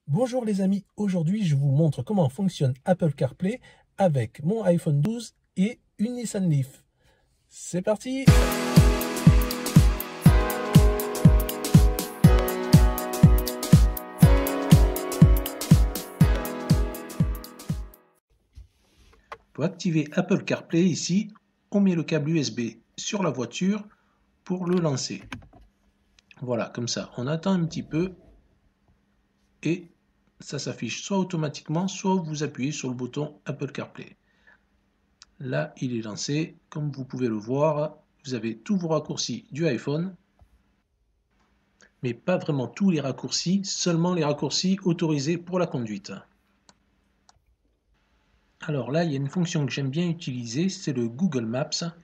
Bonjour les amis, aujourd'hui je vous montre comment fonctionne Apple CarPlay avec mon iPhone 12 et une Nissan Leaf. C'est parti! Pour activer Apple CarPlay ici, on met le câble USB sur la voiture pour le lancer. Voilà, comme ça, on attend un petit peu et ça s'affiche soit automatiquement, soit vous appuyez sur le bouton Apple CarPlay. Là, il est lancé. Comme vous pouvez le voir, vous avez tous vos raccourcis du iPhone, mais pas vraiment tous les raccourcis, seulement les raccourcis autorisés pour la conduite. Alors là, il y a une fonction que j'aime bien utiliser, c'est le Google Maps.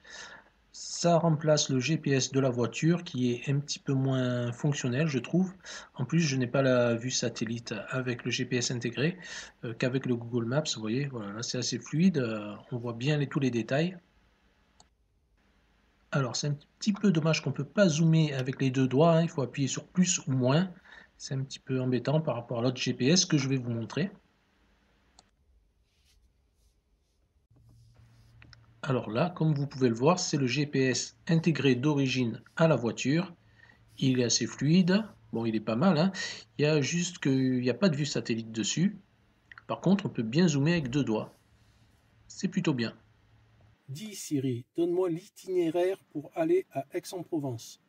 Ça remplace le GPS de la voiture qui est un petit peu moins fonctionnel, je trouve. En plus, je n'ai pas la vue satellite avec le GPS intégré qu'avec le Google Maps. Vous voyez, voilà, là c'est assez fluide, on voit bien tous les détails. Alors, c'est un petit peu dommage qu'on ne peut pas zoomer avec les deux doigts, hein. Il faut appuyer sur plus ou moins. C'est un petit peu embêtant par rapport à l'autre GPS que je vais vous montrer. Alors là, comme vous pouvez le voir, c'est le GPS intégré d'origine à la voiture. Il est assez fluide. Bon, il est pas mal, hein. Il y a juste qu'il n'y a pas de vue satellite dessus. Par contre, on peut bien zoomer avec deux doigts. C'est plutôt bien. Dis Siri, donne-moi l'itinéraire pour aller à Aix-en-Provence.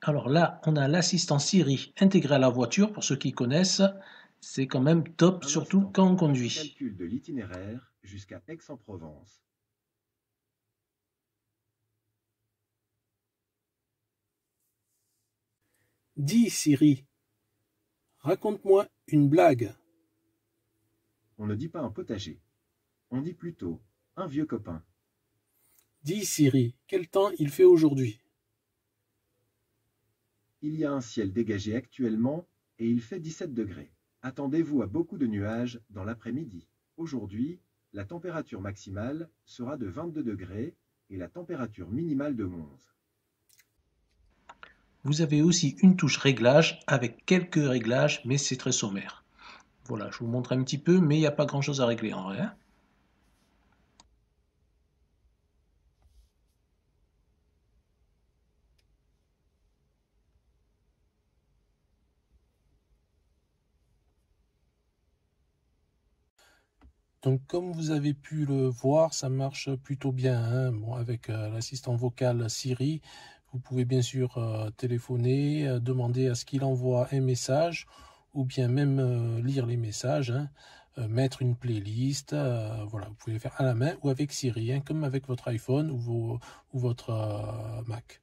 Alors là, on a l'assistant Siri intégré à la voiture. Pour ceux qui connaissent, c'est quand même top, surtout quand on conduit. Calcul de l'itinéraire jusqu'à Aix-en-Provence. Dis Siri, raconte-moi une blague. On ne dit pas un potager. On dit plutôt un vieux copain. Dis Siri, quel temps il fait aujourd'hui? Il y a un ciel dégagé actuellement et il fait 17 degrés. Attendez-vous à beaucoup de nuages dans l'après-midi. Aujourd'hui, la température maximale sera de 22 degrés et la température minimale de 11. Vous avez aussi une touche réglage avec quelques réglages, mais c'est très sommaire. Voilà, je vous montre un petit peu, mais il n'y a pas grand chose à régler en vrai, hein. Donc comme vous avez pu le voir, ça marche plutôt bien, hein. Bon, avec l'assistant vocal Siri, vous pouvez bien sûr téléphoner, demander à ce qu'il envoie un message ou bien même lire les messages, hein, mettre une playlist. Voilà, vous pouvez le faire à la main ou avec Siri, hein, comme avec votre iPhone ou votre Mac.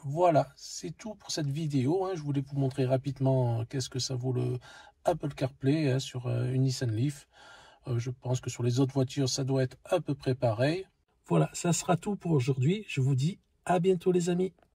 Voilà, c'est tout pour cette vidéo, hein. Je voulais vous montrer rapidement qu'est-ce que ça vaut le Apple CarPlay, hein, sur une Nissan Leaf. Je pense que sur les autres voitures, ça doit être à peu près pareil. Voilà, ça sera tout pour aujourd'hui. Je vous dis à bientôt les amis.